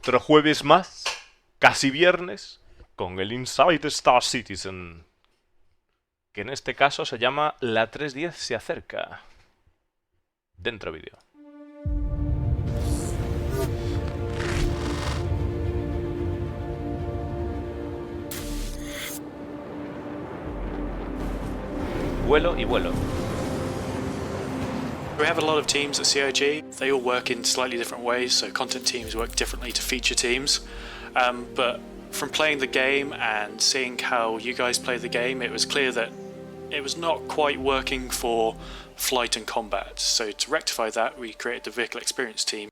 Otro jueves más, casi viernes, con el Inside Star Citizen, que en este caso se llama La 310 se acerca. Dentro vídeo. Vuelo y vuelo. We have a lot of teams at CIG. They all work in slightly different ways, so content teams work differently to feature teams. But from playing the game and seeing how you guys play the game, it was clear that it was not quite working for flight and combat. So to rectify that, we created the vehicle experience team.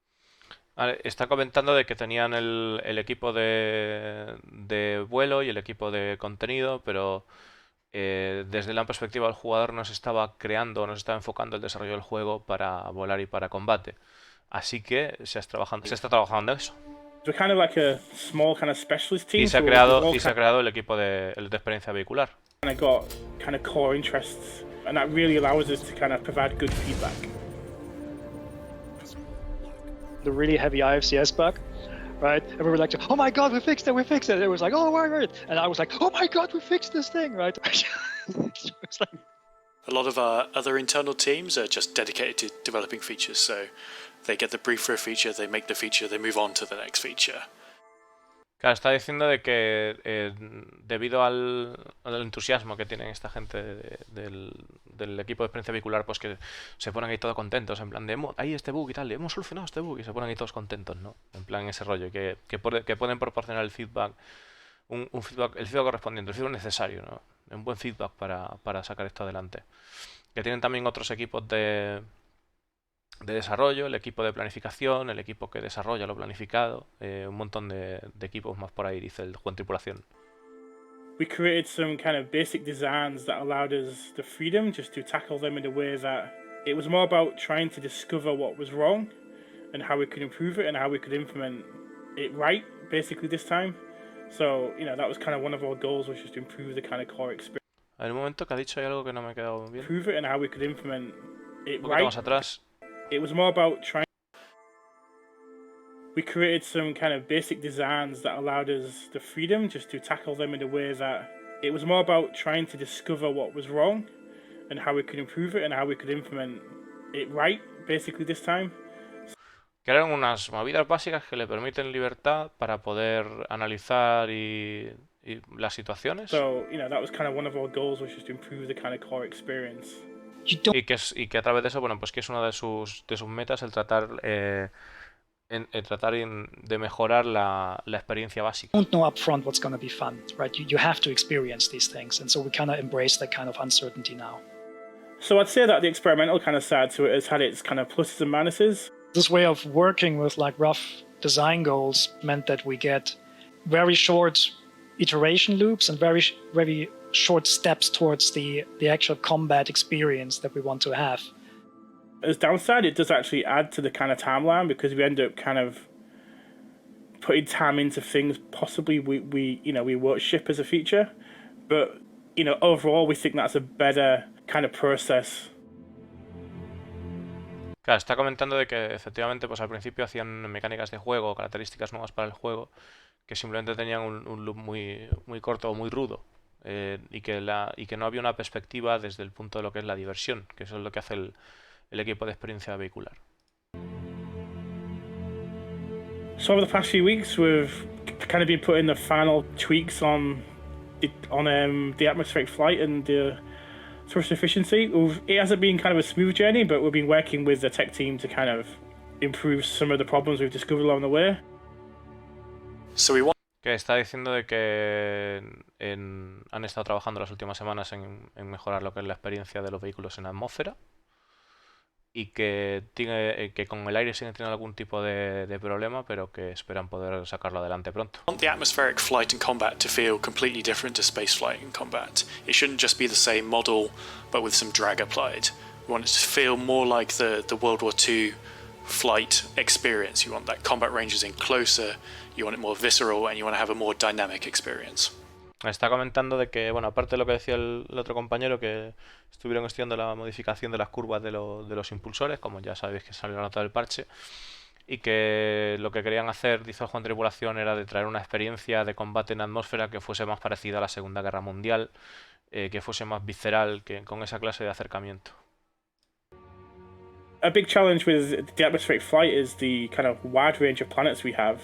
Vale, está comentando de que tenían el equipo de vuelo y el equipo de contenido, pero desde la perspectiva del jugador no se estaba creando, no se estaba enfocando el desarrollo del juego para volar y para combate. Así que se está trabajando en eso. We're kind of like a small kind of specialist team. Y se ha creado el equipo de experiencia vehicular. And I got kind of core interests, and that really allows us to kind of provide good feedback. The really heavy IFCS bug, right? And we were like, oh my god, we fixed it, we fixed it. And it was like, oh, right. And I was like, oh my god, we fixed this thing, right? So it's like... A lot of our other internal teams are just dedicated to developing features, so they get the brief for a feature, they make the feature, they move on to the next feature. Claro, está diciendo de que debido al entusiasmo que tienen esta gente del equipo de experiencia vehicular, pues que se ponen ahí todos contentos, en plan de hay este bug y tal, hemos solucionado este bug y se ponen ahí todos contentos, ¿no? En plan ese rollo, que pueden proporcionar el feedback, el feedback correspondiente, el feedback necesario, ¿no? Un buen feedback para sacar esto adelante. Que tienen también otros equipos de desarrollo, el equipo de planificación, el equipo que desarrolla lo planificado, un montón de equipos más por ahí, dice el juego en tripulación. We created some kind of basic designs that allowed us the freedom just to tackle them in a way that it was more about trying to discover what was wrong and how we could improve it and how we could implement it right, basically this time. So, that was kind of one of our goals, was just to improve the kind of core experience. En un momento que ha dicho hay algo que no me ha quedado bien. Improve it and how we could implement it Un poquito right. más atrás. It was more about trying. We created some kind of basic designs that allowed us the freedom just to tackle them in a way that it was more about trying to discover what was wrong and how we could improve it and how we could implement it right, basically this time. Crearon unas movidas básicas que le permiten libertad para poder analizar y las situaciones. So, that was kind of one of our goals, was just to improve the kind of core experience. Y que a través de eso, bueno, pues que es una de sus metas el tratar de mejorar la experiencia básica. Don't know upfront what's going to be fun, right? You have to experience these things, and so we kind of embrace that kind of uncertainty now. So I'd say that the experimental kind of side to it has had its kind of pluses and minuses. This way of working with like rough design goals meant that we get very short iteration loops and very short steps towards the actual combat experience that we want to have. As downside, it does actually add to the kind of timeline, because we end up kind of putting time into things possibly we won't ship as a feature, but overall we think that's a better kind of process. Claro, está comentando de que efectivamente pues al principio hacían mecánicas de juego, características nuevas para el juego, que simplemente tenían un loop muy, muy corto o muy rudo, y que no había una perspectiva desde el punto de lo que es la diversión, que eso es lo que hace el equipo de experiencia vehicular. So over the past few weeks, we've kind of been putting the final tweaks on the atmospheric flight and the thrust efficiency. It hasn't been kind of a smooth journey, but we've been working with the tech team to kind of improve some of the problems we've discovered along the way. So we want Que está diciendo de que han estado trabajando las últimas semanas en mejorar lo que es la experiencia de los vehículos en atmósfera, y que con el aire siguen teniendo algún tipo de problema, pero que esperan poder sacarlo adelante pronto. want the atmospheric flight and combat to feel completely different to space flight and combat. It shouldn't just be the same model, but with some drag applied. We want it to feel more like the World War II flight experience. You want that combat ranges in closer, you want it more visceral, and you want to have a more dynamic experience. Está comentando de que, bueno, aparte de lo que decía el otro compañero, que estuvieron estudiando la modificación de las curvas de los impulsores, como ya sabéis que salió la nota del parche, y que lo que querían hacer, dice Juan Tripulación, era de traer una experiencia de combate en atmósfera que fuese más parecida a la Segunda Guerra Mundial, que fuese más visceral, que con esa clase de acercamiento. A big challenge with the atmospheric flight is the kind of wide range of planets we have.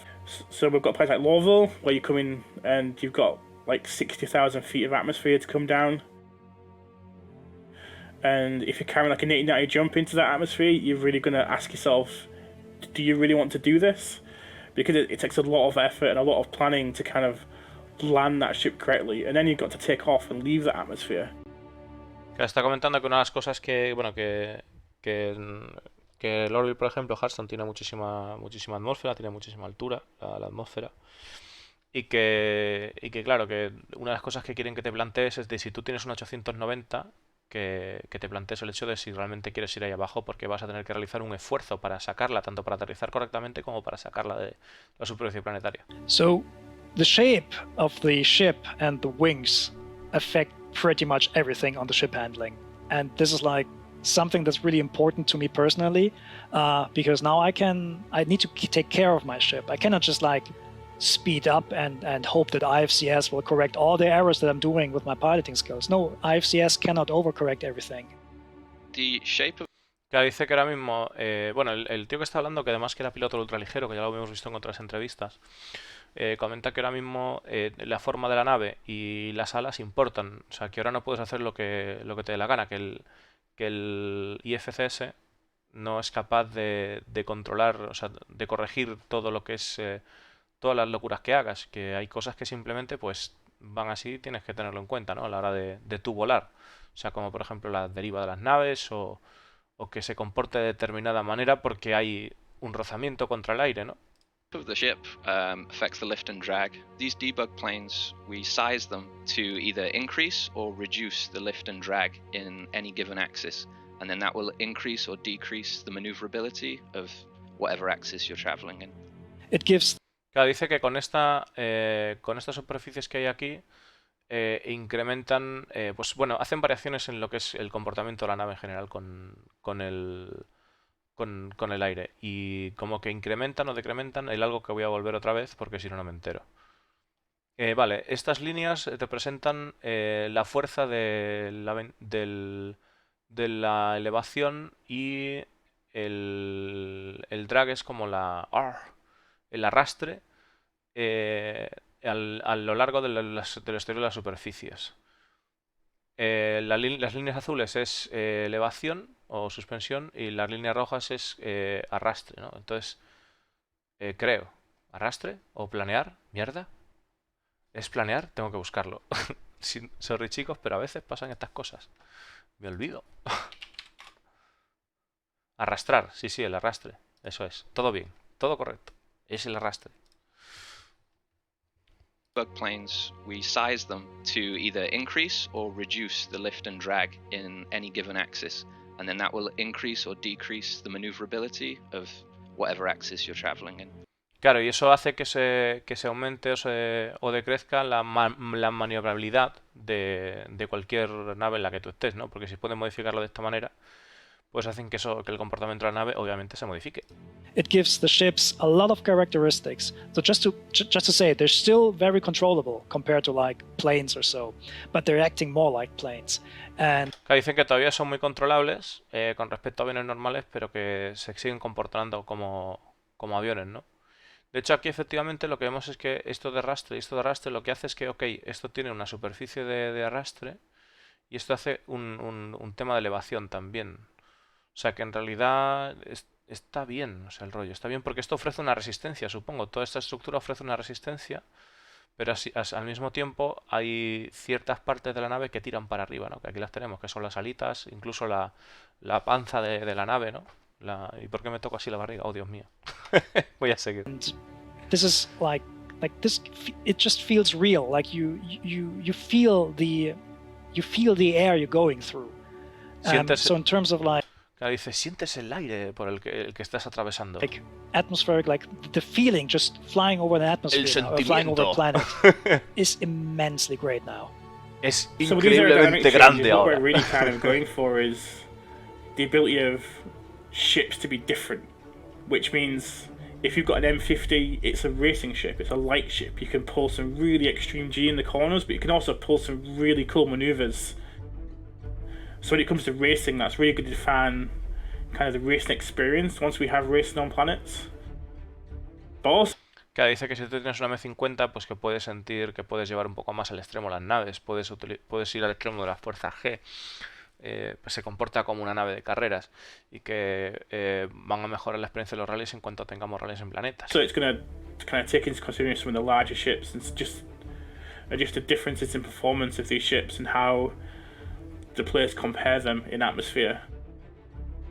So we've got places like Lorville, where you come in and you've got like 60,000 feet of atmosphere to come down. And if you're carrying like a 90 jump into that atmosphere, you're really going to ask yourself, do you really want to do this? Because it takes a lot of effort and a lot of planning to kind of land that ship correctly. And then you've got to take off and leave the atmosphere. Está comentando que una de las cosas que, bueno, que Lorville, por ejemplo, Hearthstone tiene muchísima atmósfera, tiene muchísima altura, la atmósfera. Y que, claro, que una de las cosas que quieren que te plantees es de si tú tienes un 890, que te plantees el hecho de si realmente quieres ir ahí abajo, porque vas a tener que realizar un esfuerzo para sacarla, tanto para aterrizar correctamente como para sacarla de la superficie planetaria. So, the shape of the ship and the wings affect pretty much everything on the ship handling. And this is like something that's really important to me personally, because now I need to take care of my ship. I cannot just like speed up and hope that IFCS will correct all the errors that I'm doing with my piloting skills. No, IFCS cannot overcorrect everything. The shape of... Claro, dice que ahora mismo, bueno, el tío que está hablando, que además que era piloto ultraligero, que ya lo hemos visto en otras entrevistas, comenta que ahora mismo la forma de la nave y las alas importan. O sea, que ahora no puedes hacer lo que te dé la gana, que el IFCS no es capaz de controlar, o sea, de corregir todo lo que es todas las locuras que hagas, que hay cosas que simplemente pues van así, tienes que tenerlo en cuenta, ¿no? A la hora de tú volar. O sea, como por ejemplo la deriva de las naves o que se comporte de determinada manera porque hay un rozamiento contra el aire, ¿no? of the ship affects the lift and drag. These debug planes, we size them to either increase or reduce the lift and drag in any given axis, and then that will increase or decrease the maneuverability of whatever axis you're traveling in. It gives... Claro, dice que con estas superficies que hay aquí incrementan, pues bueno, hacen variaciones en lo que es el comportamiento de la nave en general con el aire, y como que incrementan o decrementan el algo que voy a volver otra vez porque si no, no me entero. Vale, estas líneas representan la fuerza de la elevación, y el drag es como el arrastre a lo largo del exterior de las superficies. Las líneas azules es elevación o suspensión, y las líneas rojas es arrastre, ¿no? Entonces, creo, ¿arrastre o planear? ¿Mierda? ¿Es planear? Tengo que buscarlo. Sorry chicos, pero a veces pasan estas cosas. Me olvido. Arrastrar, sí, el arrastre. Eso es, todo bien, todo correcto. Es el arrastre. Bug planes, we size them to either increase or reduce the lift and drag in any given axis, and then that will increase or decrease the maneuverability of whatever axis you're traveling in. Claro, y eso hace que se aumente o decrezca la maniobrabilidad de cualquier nave en la que tú estés, ¿no? Porque si puedes modificarlo de esta manera, pues hacen que el comportamiento de la nave obviamente se modifique. It gives the ships a lot of characteristics. So just to say, they're still very controllable compared to like planes or so, but they're acting more like planes. And dicen que todavía son muy controlables con respecto a aviones normales, pero que se siguen comportando como aviones, ¿no? De hecho, aquí efectivamente lo que vemos es que esto de arrastre lo que hace es que, ok, esto tiene una superficie de arrastre, y esto hace un tema de elevación también. O sea que en realidad está bien, o sea, el rollo está bien porque esto ofrece una resistencia, supongo. Toda esta estructura ofrece una resistencia, pero al mismo tiempo hay ciertas partes de la nave que tiran para arriba, ¿no? Que aquí las tenemos, que son las alitas, incluso la panza de la nave, ¿no? ¿Y por qué me toco así la barriga? Oh, Dios mío. Voy a seguir. This is like this. It just feels real. Like you feel the air you're going through. So in terms of like. Claro, dice, sientes el aire por el que estás atravesando. Like atmospheric, like the feeling just flying over the atmosphere or flying over the planet is immensely great now. Es increíblemente grande ahora. What we're really kind of going for is the ability of ships to be different, which means If you've got an M50, it's a racing ship, it's a light ship. You can pull some really extreme G in the corners, but you can also pull some really cool maneuvers. So when it comes to racing, that's really good to define kind of the racing experience once we have racing on planets. But also, Claro, dice que si tú tienes una M50, pues que puedes sentir que puedes llevar un poco más al extremo las naves, puedes ir al extremo de la fuerza G, pues se comporta como una nave de carreras y que van a mejorar la experiencia de los rallies en cuanto tengamos rallies en planetas. so it's going to kind of take into consideration some of the larger ships and just the differences in performance of these ships and how the players compare them in atmosphere.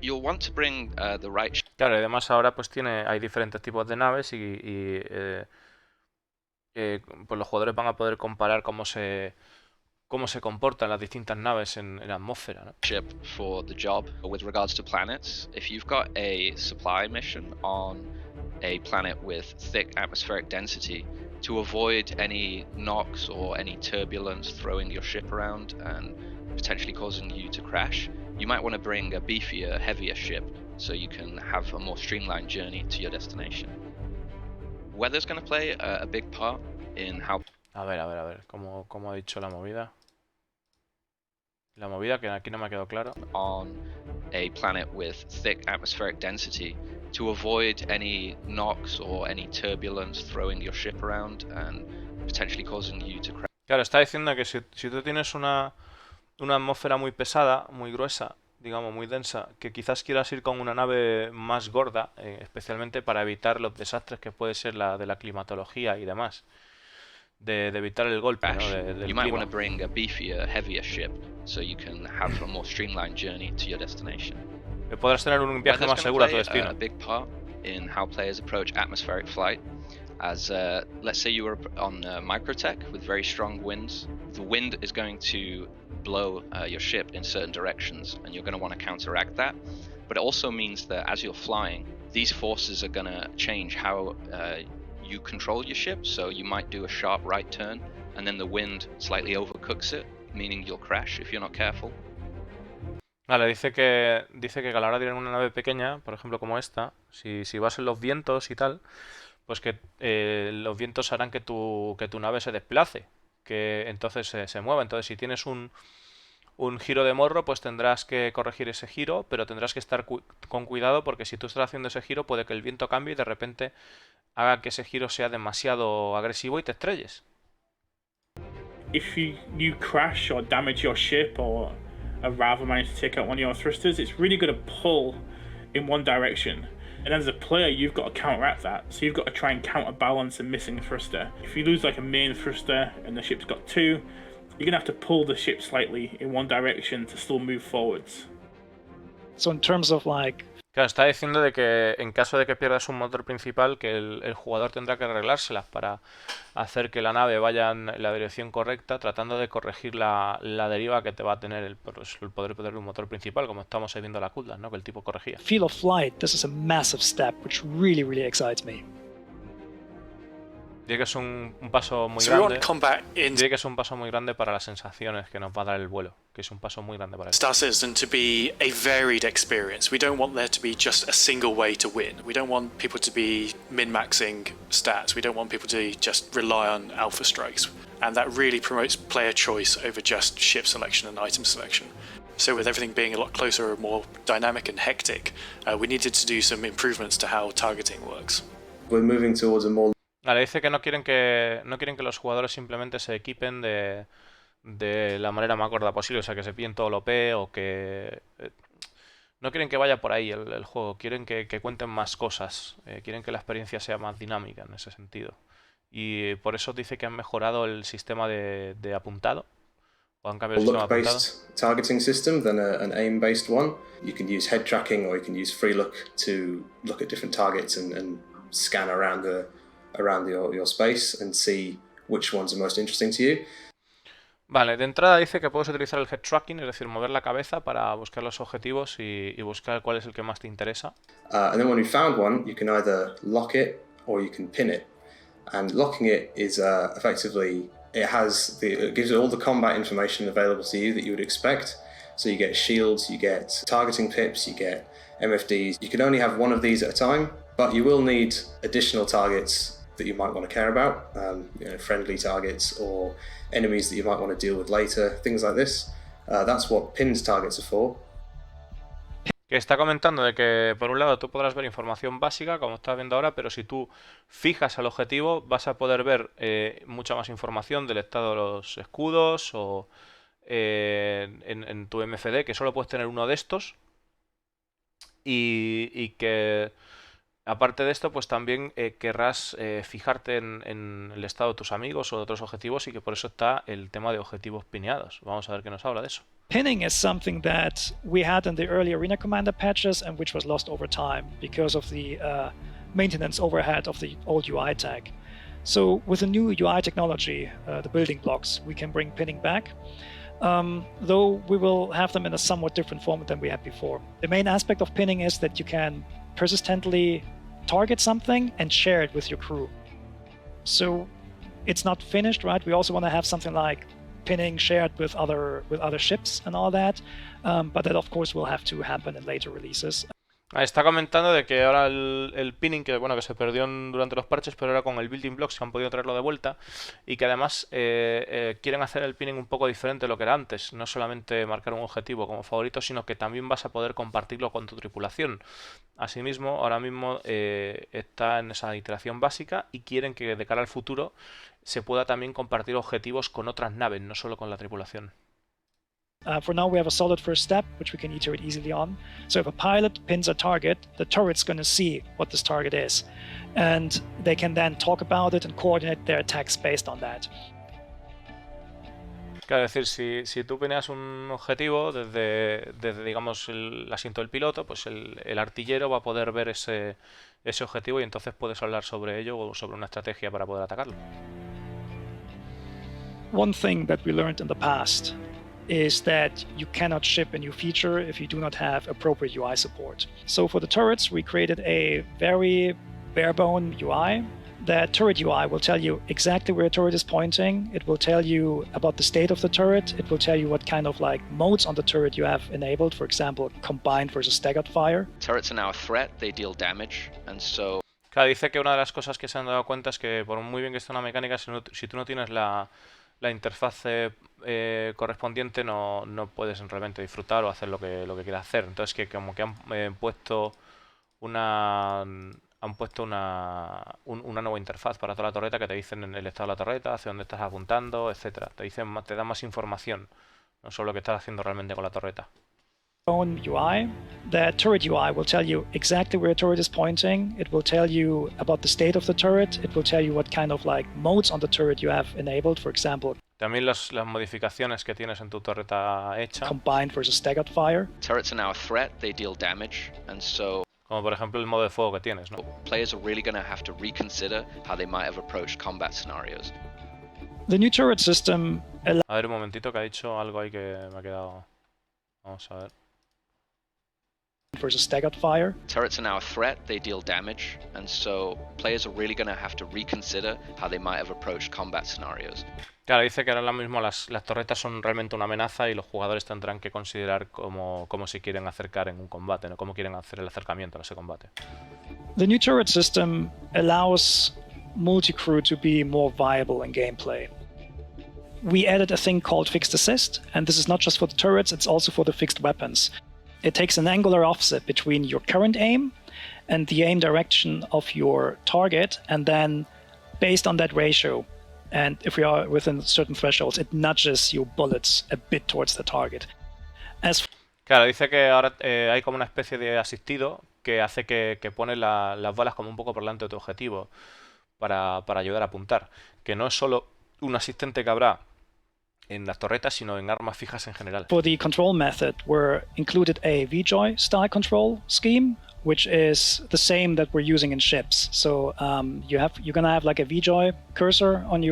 You'll want to bring the right Claro, y además ahora pues hay diferentes tipos de naves pues los jugadores van a poder comparar cómo se comportan las distintas naves en la atmósfera, ¿no? ship for the job. With regards to planets, if you've got a supply mission on a planet with thick atmospheric density, to avoid any knocks or any turbulence throwing your ship around and potentially causing you to crash, you might want to bring a beefier, heavier ship so you can have a more streamlined journey to your destination. Weather's going to play a big part in how A ver, ¿cómo ha dicho la movida? La movida, que aquí no me ha quedado claro. on a planet with thick atmospheric density to avoid any knocks or any turbulence throwing your ship around and potentially causing you to crash. Claro, está diciendo que si tú tienes una atmósfera muy pesada, muy gruesa, digamos, muy densa, que quizás quieras ir con una nave más gorda, especialmente para evitar los desastres que puede ser la de la climatología y demás. De evitar el golpe, ¿no? del You might clima. want to bring a beefier, heavier ship so you can have a more streamlined journey to your destination. Que podrás tener un viaje Weather's más gonna seguro a tu play destino. a big part in how players approach atmospheric flight. As let's say you were on Microtech with very strong winds, the wind is going to blow your ship in certain directions, and you're going to want to counteract that. But it also means that as you're flying, these forces are going to change how you control your ship. So you might do a sharp right turn, and then the wind slightly overcooks it, meaning you'll crash if you're not careful. Vale, dice que a la hora de ir en una nave pequeña, por ejemplo como esta, si vas en los vientos y tal, pues que los vientos harán que tu nave se desplace, que entonces se mueva. Entonces si tienes un giro de morro, pues tendrás que corregir ese giro, pero tendrás que estar con cuidado porque si tú estás haciendo ese giro puede que el viento cambie y de repente haga que ese giro sea demasiado agresivo y te estrelles. If you crash or damage your ship or rather manage to take out one of your thrusters, it's really going to pull in one direction. And as a player, you've got to counteract that. So you've got to try and counterbalance a missing thruster. If you lose like a main thruster and the ship's got two, you're going to have to pull the ship slightly in one direction to still move forwards. So in terms of like Claro, está diciendo de que en caso de que pierdas un motor principal, que el jugador tendrá que arreglárselas para hacer que la nave vaya en la dirección correcta, tratando de corregir la deriva que te va a tener el poder de un motor principal, como estamos viendo la Cooldown, ¿no? Que el tipo corregía. feel of flight, this is a massive step, which really excites me. Dice que es un paso muy So we grande. want combat in Dice que es un paso muy grande para las sensaciones que nos va a dar el vuelo, que es un paso muy grande para eso. Star Citizen to be a varied experience. We don't want there to be just a single way to win. We don't want people to be min-maxing stats. We don't want people to just rely on alpha strikes. And that really promotes player choice over just ship selection and item selection. So with everything being a lot closer and more dynamic and hectic, we needed to do some improvements to how targeting works. We're moving towards a more Vale, dice que no quieren que los jugadores simplemente se equipen de la manera más gorda posible, o sea, que se pillen todo lo OP o que... no quieren que vaya por ahí el juego, quieren que cuenten más cosas, quieren que la experiencia sea más dinámica en ese sentido. Y por eso dice que han mejorado el sistema de apuntado, o han cambiado el sistema de apuntado. look-based targeting system than an aim-based one. You can use head tracking or you can use free look to look at different targets and scan around your space and see which ones are most interesting to you. Vale, de entrada dice que puedes utilizar el head tracking, es decir, mover la cabeza para buscar los objetivos y buscar cuál es el que más te interesa. And then when you found one, you can either lock it or you can pin it. And locking it is effectively, it gives you all the combat information available to you that you would expect. So you get shields, you get targeting pips, you get MFDs. You can only have one of these at a time. But you will need additional targets that you might want to care about, friendly targets or enemies that you might want to deal with later, things like this. That's what pinned targets are for. Que está comentando de que por un lado tú podrás ver información básica, como estás viendo ahora, pero si tú fijas al objetivo vas a poder ver mucha más información del estado de los escudos o en tu MFD, que solo puedes tener uno de estos y que aparte de esto pues también querrás fijarte en el estado de tus amigos o de otros objetivos y que por eso está el tema de objetivos pineados. Vamos a ver qué nos habla de eso. Pinning is something that we had in the early Arena Commander patches and which was lost over time because of the maintenance overhead of the old UI tag. So with the new UI technology, the building blocks, we can bring pinning back, though we will have them in a somewhat different format than we had before. The main aspect of pinning is that you can persistently target something and share it with your crew. So it's not finished, right? We also want to have something like pinning shared with other ships and all that, but that of course will have to happen in later releases. Está comentando de que ahora el pinning, que bueno, que se perdió durante los parches, pero ahora con el building blocks que han podido traerlo de vuelta y que además quieren hacer el pinning un poco diferente de lo que era antes, no solamente marcar un objetivo como favorito, sino que también vas a poder compartirlo con tu tripulación. Asimismo, ahora mismo está en esa iteración básica y quieren que de cara al futuro se pueda también compartir objetivos con otras naves, no solo con la tripulación. For now, we have a solid first step, which we can iterate easily on. So if a pilot pins a target, the turret's going to see what this target is. And they can then talk about it and coordinate their attacks based on that. Claro, es decir, si tú pineas un objetivo desde digamos, el asiento del piloto, pues el artillero va a poder ver ese objetivo y entonces puedes hablar sobre ello o sobre una estrategia para poder atacarlo. One thing that we learned in the past is that you cannot ship a new feature if you do not have appropriate UI support. So for the turrets, we created a very bare-bone UI. The turret UI will tell you exactly where a turret is pointing. It will tell you about the state of the turret. It will tell you what kind of modes on the turret you have enabled. For example, combined versus staggered fire. Turrets are now a threat. They deal damage, and so. Claro, dice que una de las cosas que se han dado cuenta es que por muy bien que esté una mecánica, si tú no tienes la interfaz correspondiente no puedes realmente disfrutar o hacer lo que quieras hacer. Entonces que como que han puesto una nueva interfaz para toda la torreta que te dicen el estado de la torreta, hacia dónde estás apuntando, etcétera. Te da más información, no solo lo que estás haciendo realmente con la torreta. Own UI. The turret UI will tell you exactly where a turret is pointing. It will tell you about the state of the turret. It will tell you what kind of modes on the turret you have enabled. For example, también las modificaciones que tienes en tu torreta hecha. Combined versus staggered fire. Turrets are now a threat. They deal damage, and so. Como por ejemplo el modo de fuego que tienes, ¿no? Players are really going to have to reconsider how they might have approached combat scenarios. The new turret system. A ver un momentito que ha dicho algo ahí que me ha quedado. Vamos a ver. Versus staggered fire. Turrets are now a threat, they deal damage, and so players are really going to have to reconsider how they might have approached combat scenarios. Claro, dice que ahora mismo las torretas son realmente una amenaza y los jugadores tendrán que considerar cómo se quieren acercar en un combate, ¿no? Cómo quieren hacer el acercamiento a ese combate. The new turret system allows multi-crew to be more viable in gameplay. We added a thing called fixed assist, and this is not just for the turrets, it's also for the fixed weapons. It takes an angular offset between your current aim and the aim direction of your target, and then based on that ratio, and if we are within certain thresholds, it nudges your bullets a bit towards the target. Claro, dice que ahora hay como una especie de asistido que hace que pone las balas como un poco por delante de tu objetivo para ayudar a apuntar. Que no es solo un asistente que habrá en las torretas, sino en armas fijas en general. For the control method, we're included a VJoy style control scheme, which is the same that we're using in ships. So you're gonna have a VJoy cursor around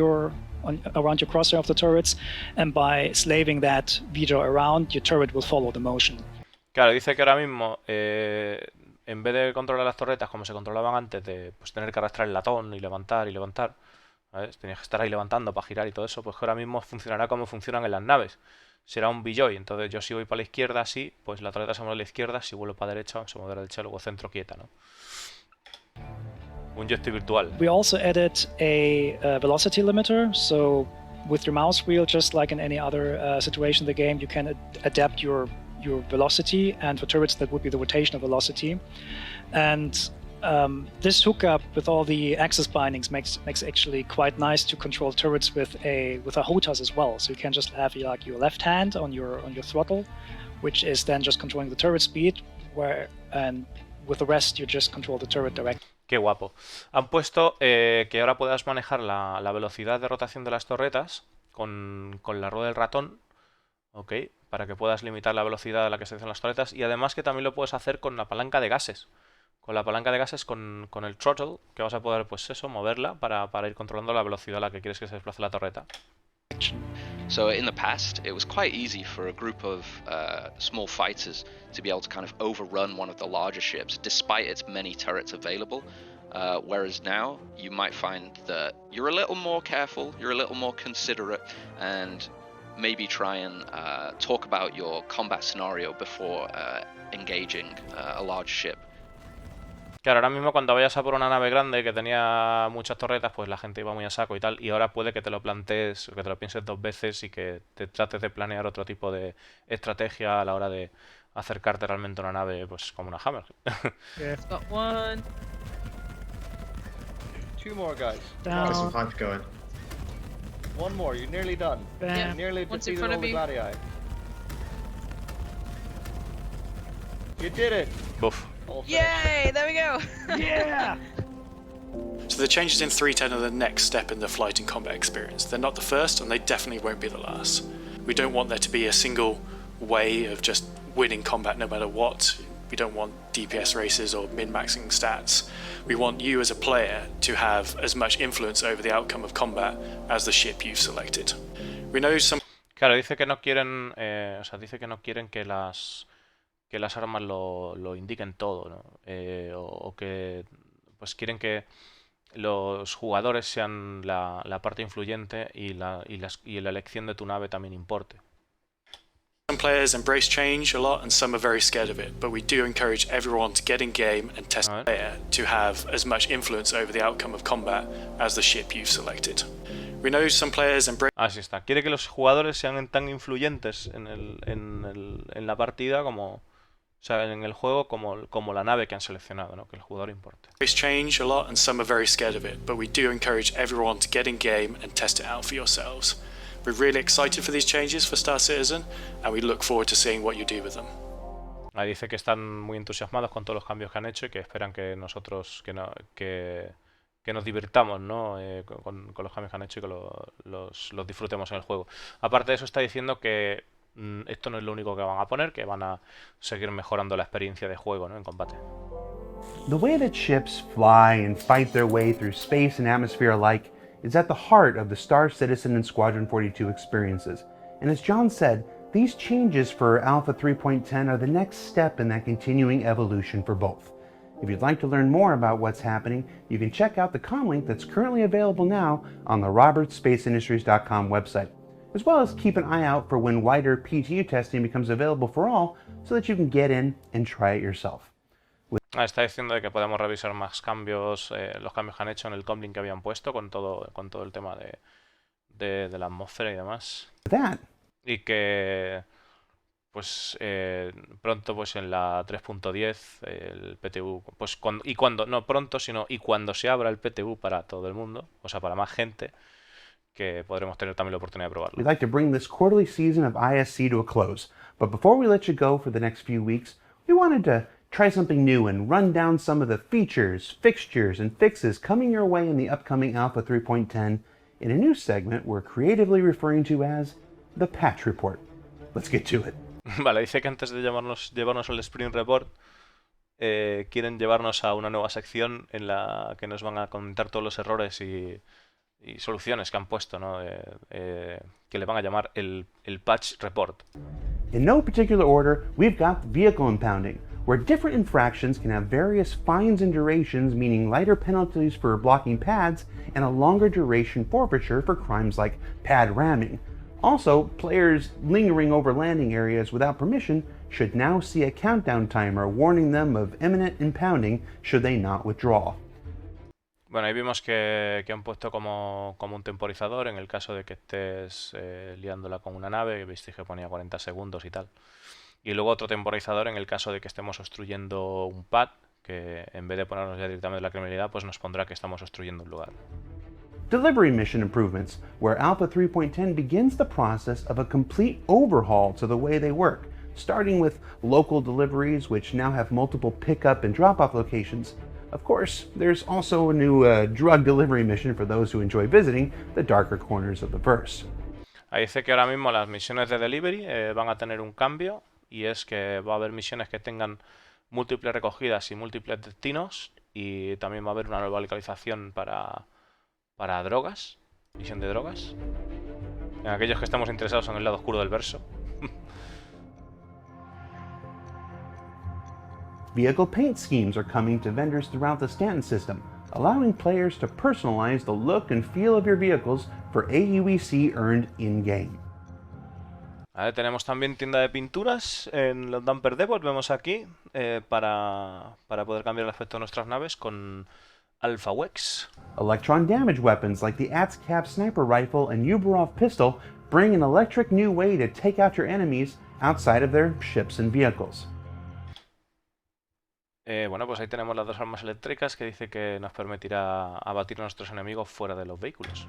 your crosshair of the turrets, and by slaving that VJoy around, your turret will follow the motion. Claro, dice que ahora mismo en vez de controlar las torretas como se controlaban antes, de tener que arrastrar el latón y levantar, ¿sabes? Tenías que estar ahí levantando para girar y todo eso, pues que ahora mismo funcionará como funcionan en las naves. Será un VJoy, entonces yo si voy para la izquierda así, pues la torreta se mueve a la izquierda, si vuelvo para la derecha se mueve a la derecha, luego centro quieta, ¿no? Un joystick virtual. We also added a velocity limiter, so with your mouse wheel, just like in any other situation in the game, you can adapt your velocity, and for turrets that would be the rotational velocity. And this hookup with all the axis bindings makes actually quite nice to control turrets with a HOTAS as well. So you can just have like your left hand on your throttle, which is then just controlling the turret speed, and with the rest you just control the turret directly. Qué guapo. Han puesto que ahora puedas manejar la velocidad de rotación de las torretas con la rueda del ratón, ¿ok? Para que puedas limitar la velocidad a la que se hacen las torretas, y además que también lo puedes hacer con la palanca de gases. Con la palanca de gases, con el throttle, que vas a poder, pues eso, moverla para ir controlando la velocidad a la que quieres que se desplace la torreta. So in the past, it was quite easy for a group of small fighters to be able to kind of overrun one of the larger ships, despite its many turrets available. Whereas now, you might find that you're a little more careful, you're a little more considerate, and maybe try and talk about your combat scenario before engaging a large ship. Claro, ahora mismo cuando vayas a por una nave grande que tenía muchas torretas, pues la gente iba muy a saco y tal, y ahora puede que te lo plantees, o que te lo pienses dos veces y que te trates de planear otro tipo de estrategia a la hora de acercarte realmente a una nave, pues como una Hammer. Got one. Two more, guys. Down. Some hype going. One more. You're nearly done. Bam. Yeah. Nearly One's in defeated front all of the me. Gladii. You did it. Uf. All finished. Yay! There we go. Yeah! So the changes in 3.10 are the next step in the flight and combat experience. They're not the first, and they definitely won't be the last. We don't want there to be a single way of just winning combat no matter what. We don't want DPS races or min-maxing stats. We want you as a player to have as much influence over the outcome of combat as the ship you've selected. We know some... Claro, dice que no quieren, dice que no quieren que las armas lo indiquen todo, ¿no? O que pues quieren que los jugadores sean la parte influyente y la elección de tu nave también importe. Some players embrace change a lot and some are very scared of it, but we do encourage everyone to get in game and test the player to have as much influence over the outcome of combat as the ship you've selected. We know some players embrace... Así está. Quiere que los jugadores sean tan influyentes en la partida como... O sea, en el juego como la nave que han seleccionado, ¿no? Que el jugador importe. change a lot and some are very scared of it, but we do encourage everyone to get in game and test it out for yourselves. We're really excited for these changes for Star Citizen and we look forward to seeing what you do with them. Ahí dice que están muy entusiasmados con todos los cambios que han hecho y que esperan que nosotros que nos divirtamos, ¿no? Con los cambios que han hecho y que los disfrutemos en el juego. Aparte de eso, está diciendo que esto no es lo único que van a poner, que van a seguir mejorando la experiencia de juego, ¿no? En combate. The way that ships fly and fight their way through space and atmosphere alike is at the heart of the Star Citizen and Squadron 42 experiences. And as John said, these changes for Alpha 3.10 are the next step in that continuing evolution for both. If you'd like to learn more about what's happening, you can check out the comlink that's currently available now on the robertspaceindustries.com website, as well as keep an eye out for when wider PTU testing becomes available for all so that you can get in and try it yourself. Está diciendo de que podemos revisar más cambios, los cambios que han hecho en el comlink que habían puesto con todo el tema de la atmósfera y demás. That. Y que pues pronto pues en la 3.10 el PTU pues cuando se abra el PTU para todo el mundo, o sea, para más gente, que podremos tener también la oportunidad de probarlo. We'd like to bring this quarterly season of ISC to a close, but before we let you go for the next few weeks, we wanted to try something new and run down some of the features, fixtures, and fixes coming your way in the upcoming Alpha 3.10 in a new segment we're creatively referring to as the Patch Report. Let's get to it. Vale, dice que antes de llevarnos al Spring Report, quieren llevarnos a una nueva sección en la que nos van a comentar todos los errores y soluciones que han puesto, ¿no? Que le van a llamar el Patch Report. In no particular order, we've got vehicle impounding, where different infractions can have various fines and durations, meaning lighter penalties for blocking pads and a longer duration forfeiture for crimes like pad ramming. Also, players lingering over landing areas without permission should now see a countdown timer warning them of imminent impounding should they not withdraw. Bueno, ahí vimos que han puesto como un temporizador en el caso de que estés liándola con una nave, que visteis que ponía 40 segundos y tal. Y luego otro temporizador en el caso de que estemos obstruyendo un pad, que en vez de ponernos ya directamente la criminalidad, pues nos pondrá que estamos obstruyendo un lugar. Delivery mission improvements, where Alpha 3.10 begins the process of a complete overhaul to the way they work, starting with local deliveries, which now have multiple pickup and drop-off locations. Of course, there's also a new drug delivery mission for those who enjoy visiting the darker corners of the verse. Ahí dice que ahora mismo las misiones de delivery van a tener un cambio, y es que va a haber misiones que tengan múltiples recogidas y múltiples destinos, y también va a haber una nueva localización para drogas, misión de drogas. En aquellos que estamos interesados en el lado oscuro del verso. Vehicle paint schemes are coming to vendors throughout the Stanton system, allowing players to personalize the look and feel of your vehicles for AUEC earned in-game. Vale, tenemos también tienda de pinturas en los Dumper Depot, vemos aquí, para poder cambiar el aspecto de nuestras naves con Alpha Wex. Electron damage weapons like the ATSCAP sniper rifle and Uberov pistol bring an electric new way to take out your enemies outside of their ships and vehicles. Bueno, pues ahí tenemos las dos armas eléctricas que dice que nos permitirá abatir a nuestros enemigos fuera de los vehículos.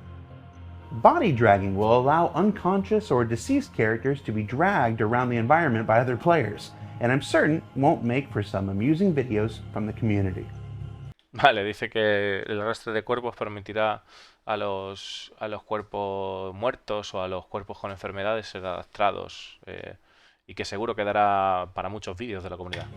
Body dragging will allow unconscious or deceased characters to be dragged around the environment by other players, and I'm certain won't make for some amusing videos from the community. Vale, dice que el arrastre de cuerpos permitirá a los cuerpos muertos o a los cuerpos con enfermedades ser arrastrados, y que seguro quedará para muchos vídeos de la comunidad.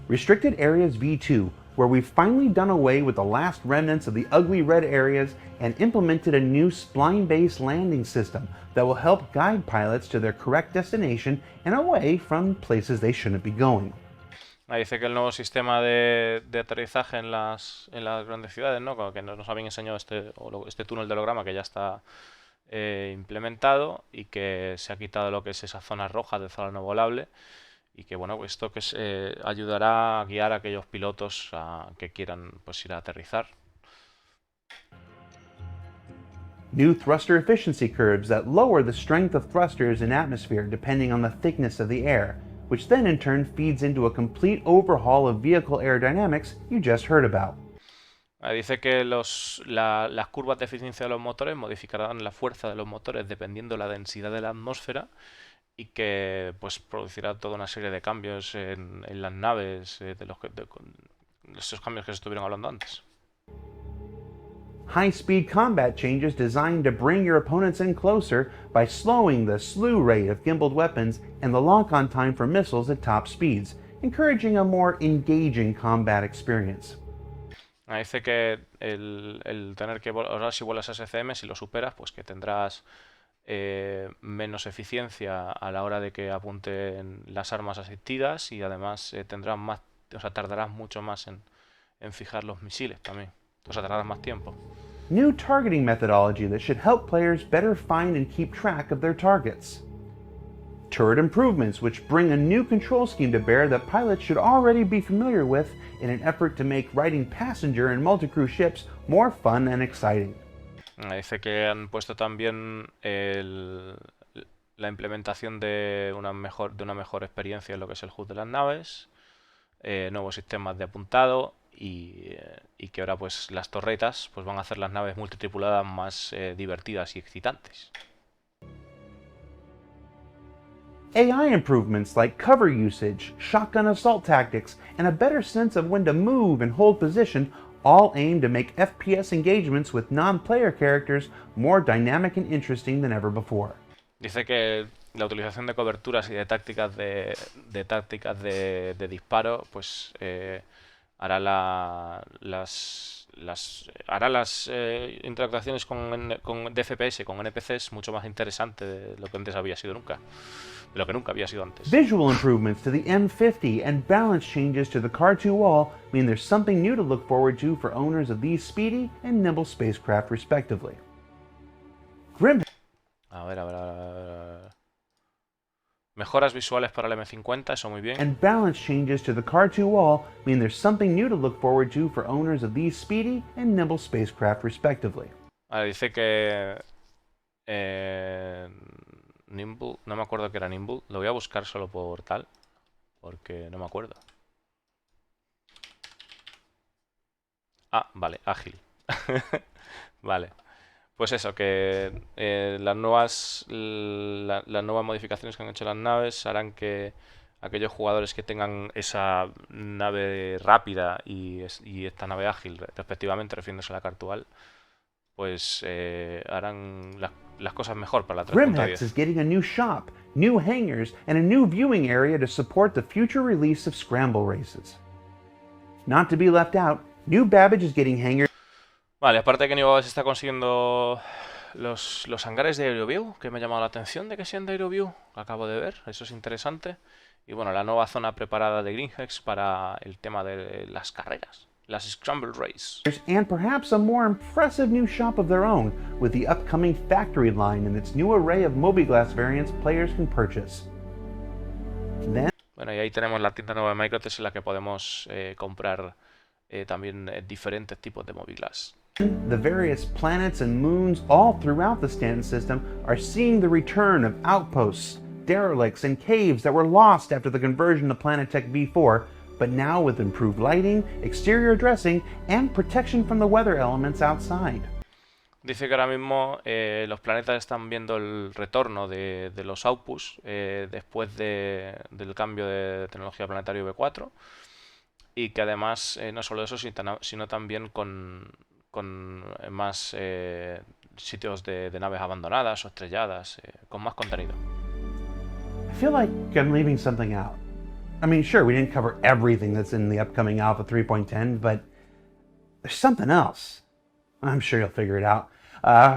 Restricted Areas V2, where we've finally done away with the last remnants of the ugly red areas and implemented a new spline-based landing system that will help guide pilots to their correct destination and away from places they shouldn't be going. Ahí dice que el nuevo sistema de aterrizaje en las grandes ciudades, ¿no? Como que nos habían enseñado este túnel de holograma que ya está implementado, y que se ha quitado lo que es esa zona roja de zona no volable, y que bueno, pues esto que ayudará a guiar a aquellos pilotos que quieran pues ir a aterrizar. New thruster efficiency curves that lower the strength of thrusters in atmosphere depending on the thickness of the air, which then in turn feeds into a complete overhaul of vehicle aerodynamics you just heard about. Dice que las curvas de eficiencia de los motores modificarán la fuerza de los motores dependiendo de la densidad de la atmósfera, y que pues producirá toda una serie de cambios en las naves, de esos cambios que se estuvieron hablando antes. High-speed combat changes designed to bring your opponents in closer by slowing the slew rate of gimbaled weapons and the lock-on time for missiles at top speeds, encouraging a more engaging combat experience. Dice que el tener que ahora si vuelas SCM, si lo superas, pues que tendrás menos eficiencia a la hora de que apunten las armas asistidas, y además tendrás más, o sea, tardarás mucho más en fijar los misiles también. O sea, tardarás más tiempo. New targeting methodology that should help players better find and keep track of their targets. Turret improvements which bring a new control scheme to bear that pilots should already be familiar with in an effort to make riding passenger and multi-crew ships more fun and exciting. Dice que han puesto también la implementación de una mejor experiencia en lo que es el HUD de las naves, nuevos sistemas de apuntado, y que ahora pues las torretas pues van a hacer las naves multitripuladas más divertidas y excitantes. AI improvements like cover usage, shotgun assault tactics, and a better sense of when to move and hold position all aim to make FPS engagements with non-player characters more dynamic and interesting than ever before. Dice que la utilización de coberturas y de tácticas de disparo pues hará las interactuaciones de FPS con NPCs mucho más interesante de lo que antes había sido nunca. De lo que nunca había sido antes. Visual improvements to the M50 and balance changes to the Car-2 wall mean there's something new to look forward to for owners of these speedy and nimble spacecraft respectively. A ver. Mejoras visuales para el M50, eso muy bien. And balance changes to the Car-2 wall mean there's something new to look forward to for owners of these speedy and nimble spacecraft respectively. Vale, dice que... Nimble, no me acuerdo que era Nimble. Lo voy a buscar solo por tal, porque no me acuerdo. Ah, vale, ágil. Vale. Pues eso, que las nuevas modificaciones que han hecho las naves harán que aquellos jugadores que tengan esa nave rápida y esta nave ágil, respectivamente, refiriéndose a la actual, pues harán las cosas mejor para la 3.10. Grimhex is getting a new shop, new hangars, and a new viewing area to support the future release of Scramble races. Not to be left out, New Babbage is getting hangars. Vale, aparte de que New Babbage está consiguiendo los hangares de Aeroview, que me ha llamado la atención de que sean de Aeroview, lo acabo de ver, eso es interesante. Y bueno, la nueva zona preparada de Grimhex para el tema de las carreras, las Scramble Race. And perhaps a more impressive new shop of their own, with the upcoming factory line and its new array of Mobiglass variants players can purchase. Then, bueno, y ahí tenemos la tienda nueva de Microtest en la que podemos comprar también diferentes tipos de Mobiglass. the various planets and moons all throughout the Stanton system are seeing the return of outposts, derelicts, and caves that were lost after the conversion to Planetech V4, but now with improved lighting, exterior dressing, and protection from the weather elements outside. Dice que ahora mismo los planetas están viendo el retorno de los outposts después del cambio de tecnología planetario V4 y que además no solo eso, sino también con más sitios de naves abandonadas o estrelladas, con más contenido. I feel like I'm leaving something out. I mean, sure, we didn't cover everything that's in the upcoming Alpha 3.10, but there's something else. I'm sure you'll figure it out.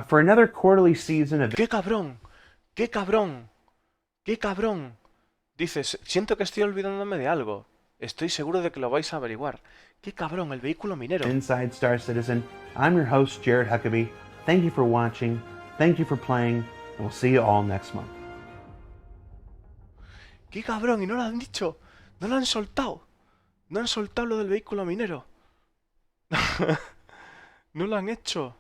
For another quarterly season of... ¡Qué cabrón! ¡Qué cabrón! ¡Qué cabrón! Dices, siento que estoy olvidándome de algo. Estoy seguro de que lo vais a averiguar. ¡Qué cabrón! El vehículo minero. Inside Star Citizen, I'm your host, Jared Huckabee. Thank you for watching. Thank you for playing. And we'll see you all next month. ¡Qué cabrón! Y no lo han dicho. No lo han soltado. No han soltado lo del vehículo minero. No lo han hecho.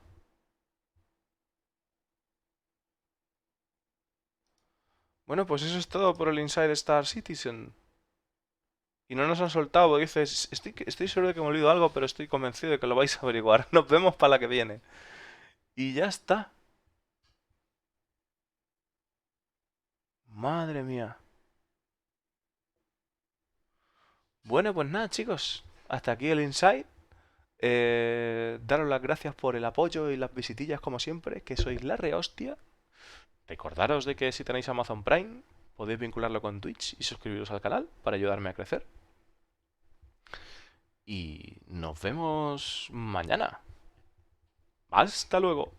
Bueno, pues eso es todo por el Inside Star Citizen. Y no nos han soltado, dices, estoy seguro de que me olvido algo, pero estoy convencido de que lo vais a averiguar. Nos vemos para la que viene. Y ya está. Madre mía. Bueno, pues nada, chicos. Hasta aquí el Inside. Daros las gracias por el apoyo y las visitillas como siempre, que sois la rehostia. Recordaros de que si tenéis Amazon Prime, podéis vincularlo con Twitch y suscribiros al canal para ayudarme a crecer. Y nos vemos mañana. Hasta luego.